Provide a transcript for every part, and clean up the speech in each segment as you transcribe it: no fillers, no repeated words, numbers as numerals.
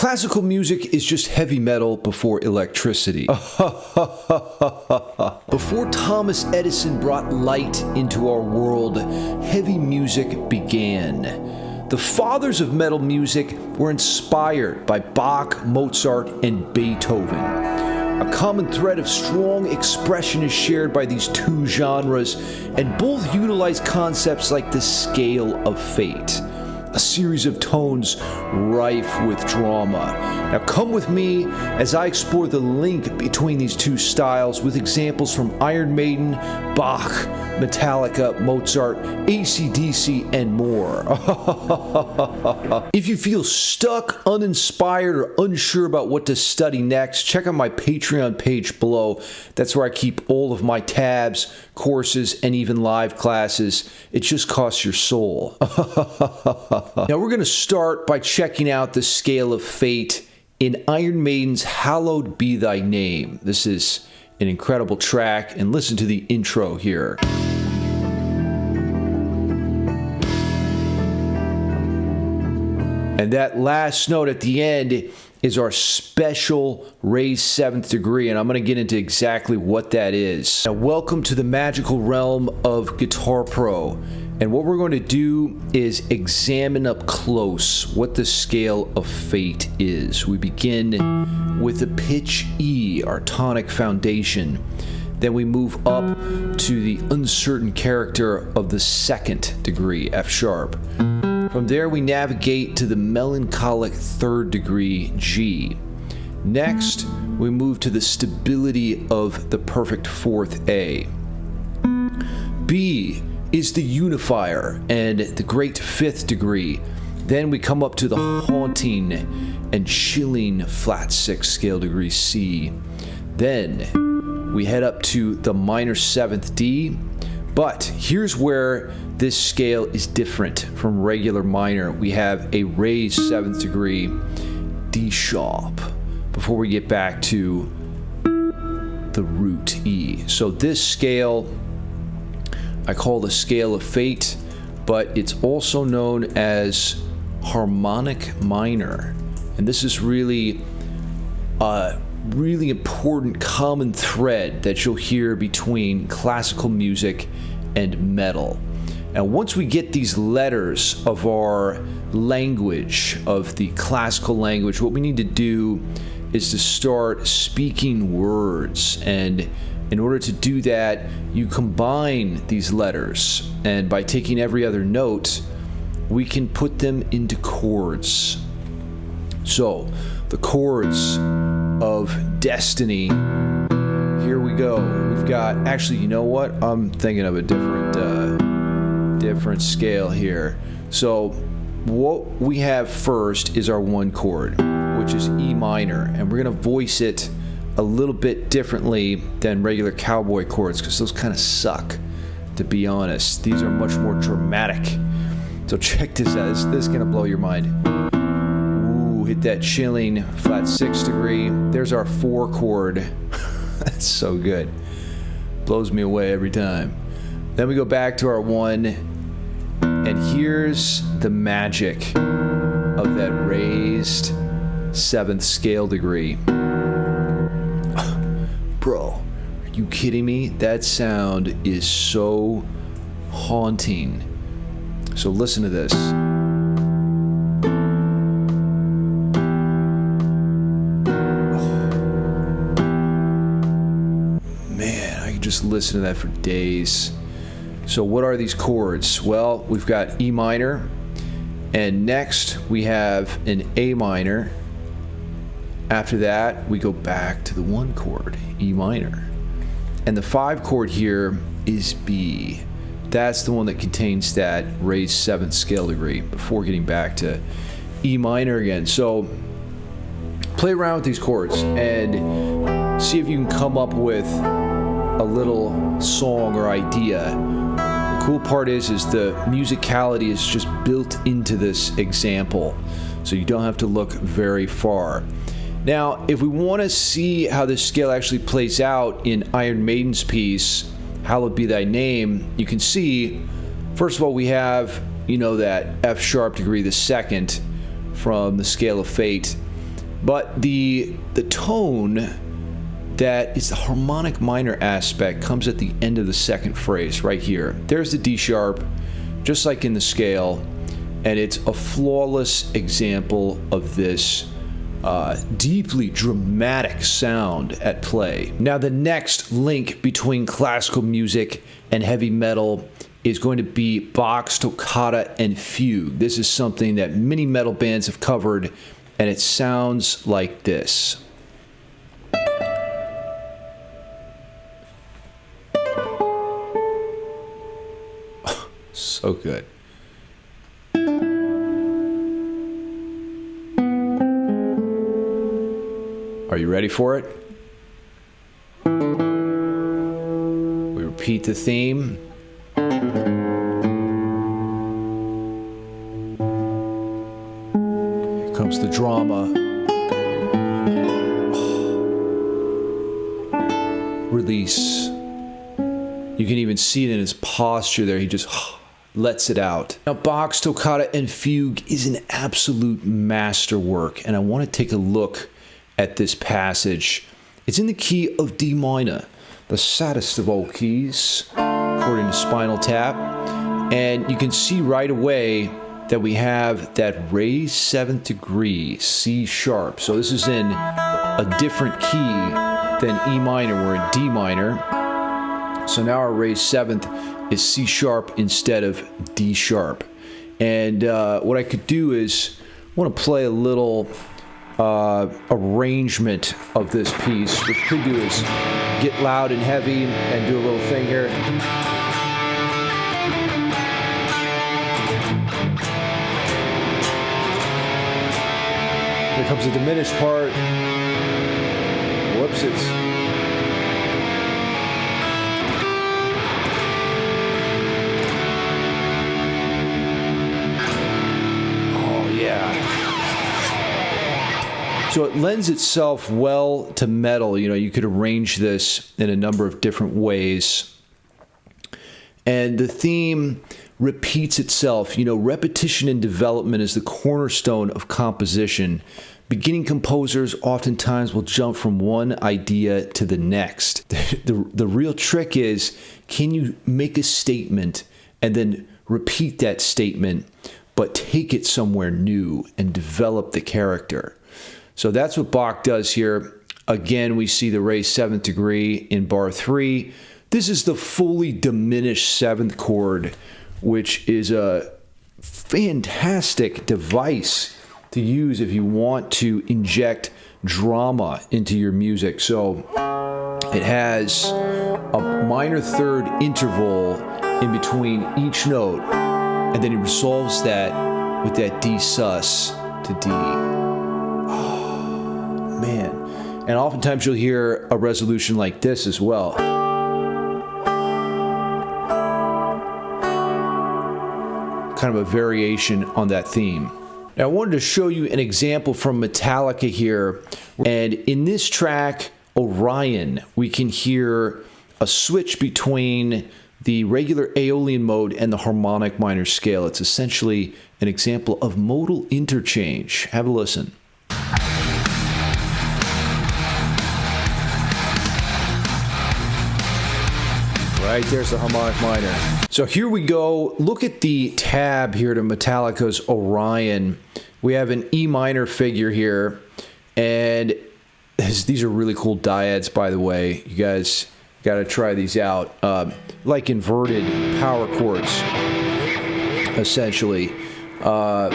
Classical music is just heavy metal before electricity. Before Thomas Edison brought light into our world, heavy music began. The fathers of metal music were inspired by Bach, Mozart, and Beethoven. A common thread of strong expression is shared by these two genres, and both utilize concepts like the scale of fate, a series of tones rife with drama. Now come with me as I explore the link between these two styles with examples from Iron Maiden, Bach, Metallica, Mozart, ACDC, and more. If you feel stuck, uninspired, or unsure about what to study next, check out my Patreon page below. That's where I keep all of my tabs, courses, and even live classes. It just costs your soul. Now we're going to start by checking out the scale of fate in Iron Maiden's Hallowed Be Thy Name. This is an incredible track, and listen to the intro here. And that last note at the end is our special raised 7th degree, and I'm going to get into exactly what that is. Now, welcome to the magical realm of Guitar Pro. And what we're going to do is examine up close what the scale of fate is. We begin with the pitch E, our tonic foundation. Then we move up to the uncertain character of the 2nd degree, F sharp. From there we navigate to the melancholic 3rd degree, G. Next, we move to the stability of the perfect 4th, A. B is the unifier and the great 5th degree. Then we come up to the haunting and chilling flat 6 scale degree, C. Then we head up to the minor 7th, D. But here's where this scale is different from regular minor. We have a raised 7th degree, D sharp, before we get back to the root, E. So this scale I call the scale of fate, but it's also known as harmonic minor. And this is really a really important common thread that you'll hear between classical music and metal. And once we get these letters of our language, of the classical language, what we need to do is to start speaking words. And in order to do that, you combine these letters, and by taking every other note, we can put them into chords. So, the chords of destiny, here we go. We've got, actually, you know what? I'm thinking of a different scale here. So, what we have first is our 1 chord, which is E minor, and we're going to voice it a little bit differently than regular cowboy chords, because those kind of suck, to be honest. These are much more dramatic. So check this out. This is going to blow your mind. Ooh, hit that chilling flat 6 degree. There's our 4 chord. That's so good. Blows me away every time. Then we go back to our 1, and here's the magic of that raised 7th scale degree. Bro, are you kidding me? That sound is so haunting. So listen to this. Man, I could just listen to that for days. So what are these chords? Well, we've got E minor, and next we have an A minor. After that, we go back to the 1 chord, E minor. And the 5 chord here is B. That's the one that contains that raised 7th scale degree before getting back to E minor again. So play around with these chords and see if you can come up with a little song or idea. The cool part is the musicality is just built into this example, so you don't have to look very far. Now, if we want to see how this scale actually plays out in Iron Maiden's piece, Hallowed Be Thy Name, you can see, first of all, we have, that F sharp degree, the 2nd, from the scale of fate. But the tone that is the harmonic minor aspect comes at the end of the second phrase right here. There's the D sharp, just like in the scale, and it's a flawless example of this deeply dramatic sound at play. Now, the next link between classical music and heavy metal is going to be Bach's toccata and fugue. This is something that many metal bands have covered, and it sounds like this. So good. Are you ready for it? We repeat the theme. Here comes the drama. Release. You can even see it in his posture there. He just lets it out. Now, Bach's toccata and fugue is an absolute masterwork, and I want to take a look at this passage. It's in the key of D minor, the saddest of all keys, according to Spinal Tap. And you can see right away that we have that raised 7th degree, C sharp. So this is in a different key than E minor. We're in D minor. So now our raised 7th is C sharp instead of D sharp. And what I could do is, I want to play a little arrangement of this piece. What we could do is get loud and heavy and do a little thing here. Here comes the diminished part. Whoops, it's... So it lends itself well to metal. You know, you could arrange this in a number of different ways. And the theme repeats itself. You know, repetition and development is the cornerstone of composition. Beginning composers oftentimes will jump from one idea to the next. The real trick is, can you make a statement and then repeat that statement, but take it somewhere new and develop the character? So that's what Bach does here. Again, we see the raised 7th degree in bar 3. This is the fully diminished 7th chord, which is a fantastic device to use if you want to inject drama into your music. So it has a minor third interval in between each note, and then he resolves that with that D sus to D. Man, and oftentimes you'll hear a resolution like this as well. Kind of a variation on that theme. Now, I wanted to show you an example from Metallica here, and in this track, Orion, we can hear a switch between the regular Aeolian mode and the harmonic minor scale. It's essentially an example of modal interchange. Have a listen. Right, there's the harmonic minor. So here we go. Look at the tab here to Metallica's Orion. We have an E minor figure here, and these are really cool dyads, by the way. You guys got to try these out. Like inverted power chords, essentially. And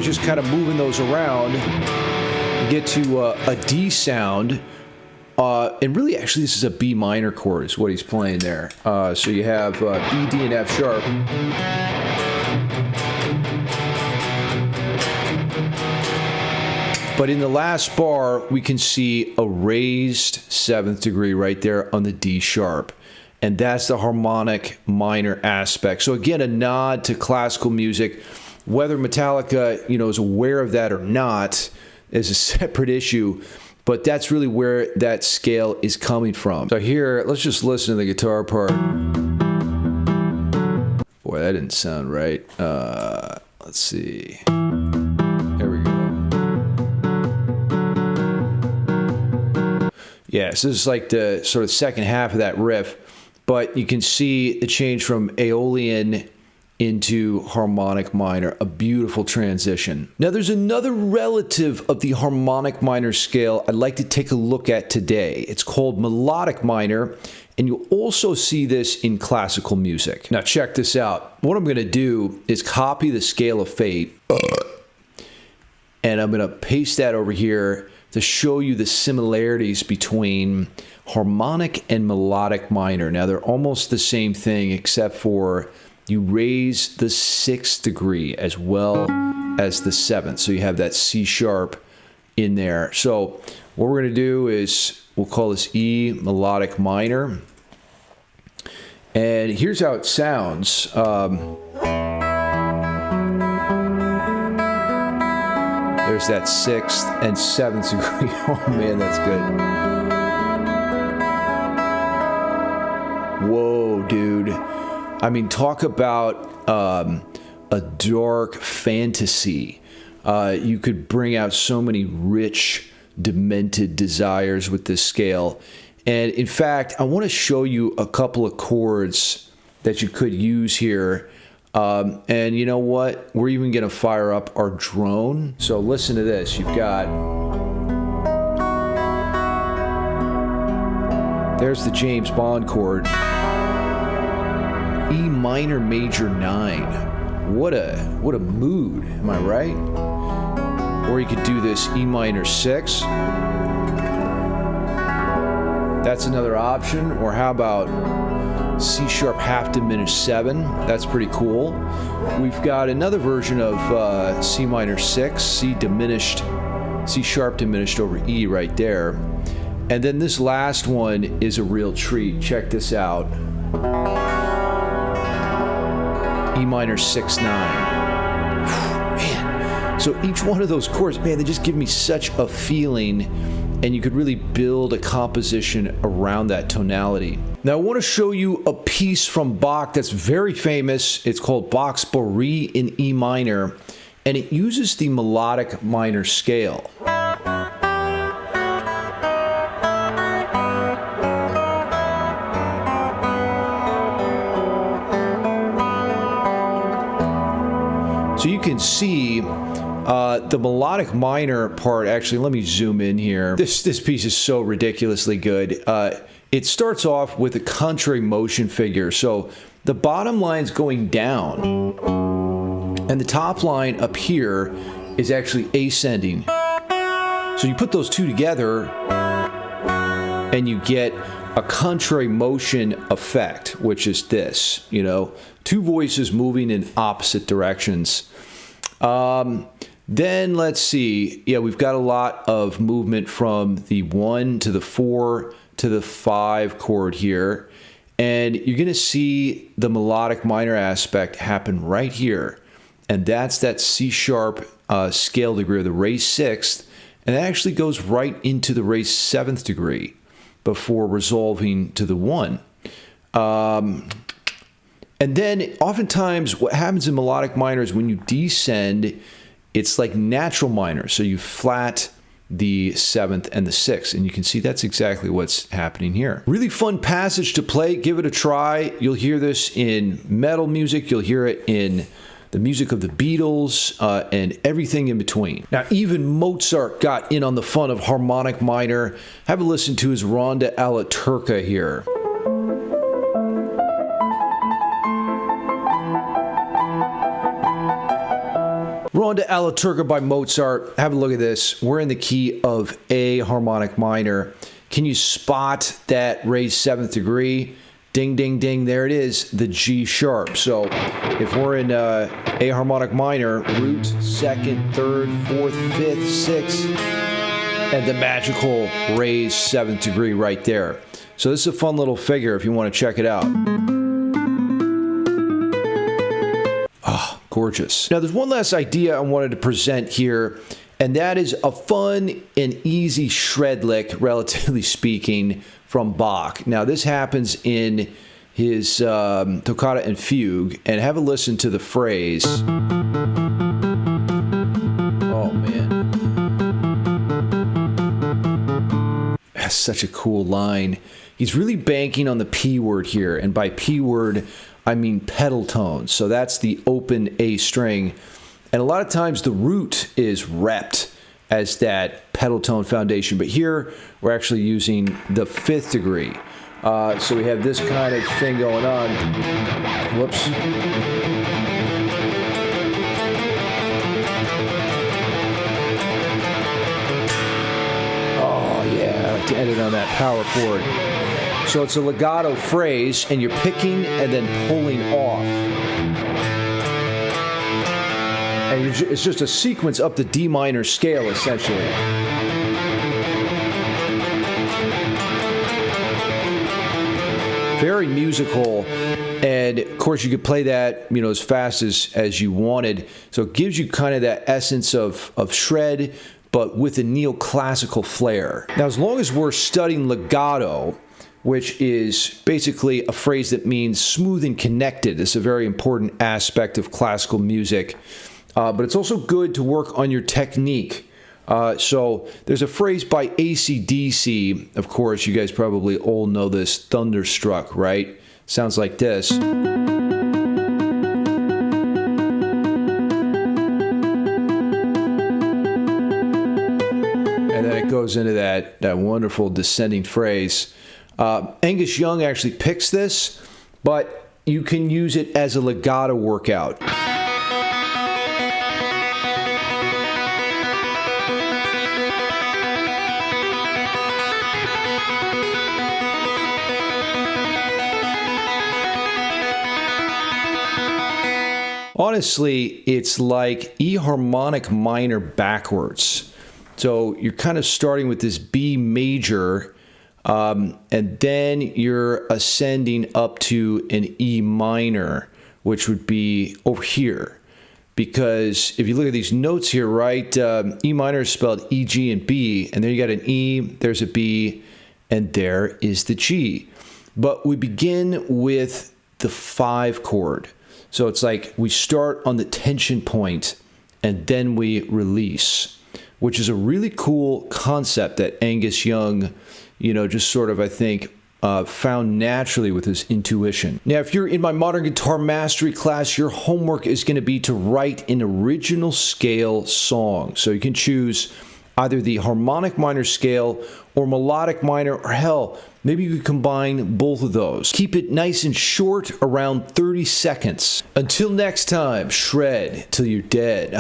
just kind of moving those around, you get to a D sound. And really, actually, this is a B minor chord is what he's playing there. So you have B, D, and F sharp. But in the last bar, we can see a raised 7th degree right there on the D sharp. And that's the harmonic minor aspect. So again, a nod to classical music. Whether Metallica, is aware of that or not is a separate issue. But that's really where that scale is coming from. So here, let's just listen to the guitar part. Boy, that didn't sound right. Let's see. There we go. Yeah, so this is like the sort of second half of that riff, but you can see the change from Aeolian into harmonic minor, a beautiful transition. Now there's another relative of the harmonic minor scale I'd like to take a look at today. It's called melodic minor, and you'll also see this in classical music. Now check this out. What I'm going to do is copy the scale of fate, and I'm going to paste that over here to show you the similarities between harmonic and melodic minor. Now they're almost the same thing, except for you raise the 6th degree as well as the 7th. So you have that C sharp in there. So what we're going to do is we'll call this E melodic minor. And here's how it sounds. There's that 6th and 7th degree. Oh man, that's good. Whoa, dude. I mean, talk about a dark fantasy. You could bring out so many rich, demented desires with this scale. And in fact, I want to show you a couple of chords that you could use here. And you know what? We're even going to fire up our drone. So listen to this. You've got... There's the James Bond chord. E minor major 9. What a mood, am I right? Or you could do this E minor 6. That's another option. Or how about C sharp half diminished 7? That's pretty cool. We've got another version of C minor 6, C sharp diminished over E right there. And then this last one is a real treat. Check this out. E minor 6, 9. Man. So each one of those chords, man, they just give me such a feeling, and you could really build a composition around that tonality. Now I want to show you a piece from Bach that's very famous. It's called Bach's Bourrée in E minor, and it uses the melodic minor scale. So you can see the melodic minor part. Actually, let me zoom in here. This piece is so ridiculously good. It starts off with a contrary motion figure. So the bottom line's going down, and the top line up here is actually ascending. So you put those two together, and you get a contrary motion effect, which is this, you know, two voices moving in opposite directions. Then let's see. Yeah, we've got a lot of movement from the 1 to the 4 to the 5 chord here. And you're going to see the melodic minor aspect happen right here. And that's that C sharp scale degree, or the raised 6th. And that actually goes right into the raised 7th degree before resolving to the 1. And then oftentimes what happens in melodic minor is when you descend, it's like natural minor. So you flat the 7th and the 6th, and you can see that's exactly what's happening here. Really fun passage to play. Give it a try. You'll hear this in metal music. You'll hear it in the music of the Beatles, and everything in between. Now, even Mozart got in on the fun of harmonic minor. Have a listen to his Ronda alla Turca here. Ronda alla Turca by Mozart. Have a look at this. We're in the key of A harmonic minor. Can you spot that raised 7th degree? Ding, ding, ding. There it is, the G sharp. So if we're in A harmonic minor, root, 2nd, 3rd, 4th, 5th, 6th, and the magical raised 7th degree right there. So this is a fun little figure if you want to check it out. Gorgeous. Now, there's one last idea I wanted to present here, and that is a fun and easy shred lick, relatively speaking, from Bach. Now, this happens in his Toccata and Fugue, and have a listen to the phrase. Oh, man. such a cool line. He's really banking on the P word here, and by P word, I mean pedal tone. So that's the open A string, and a lot of times the root is repped as that pedal tone foundation, but here we're actually using the 5th degree. So we have this kind of thing going on. Whoops. Oh yeah, I like to end it on that power chord. So it's a legato phrase, and you're picking and then pulling off. And it's just a sequence up the D minor scale, essentially. Very musical, and of course you could play that, you know, as fast as you wanted. So it gives you kind of that essence of shred, but with a neoclassical flair. Now, as long as we're studying legato, which is basically a phrase that means smooth and connected, it's a very important aspect of classical music. But it's also good to work on your technique. So there's a phrase by ACDC, of course, you guys probably all know this, Thunderstruck, right? Sounds like this. And then it goes into that wonderful descending phrase. Angus Young actually picks this, but you can use it as a legato workout. Honestly, it's like E harmonic minor backwards. So you're kind of starting with this B major, and then you're ascending up to an E minor, which would be over here. Because if you look at these notes here, right, E minor is spelled E, G, and B, and there you got an E, there's a B, and there is the G. But we begin with the 5 chord. So it's like we start on the tension point and then we release, which is a really cool concept that Angus Young, you know, just sort of, I think, found naturally with his intuition. Now, if you're in my modern guitar mastery class, your homework is going to be to write an original scale song. So you can choose either the harmonic minor scale or melodic minor, or hell, maybe you could combine both of those. Keep it nice and short, around 30 seconds. Until next time, shred till you're dead.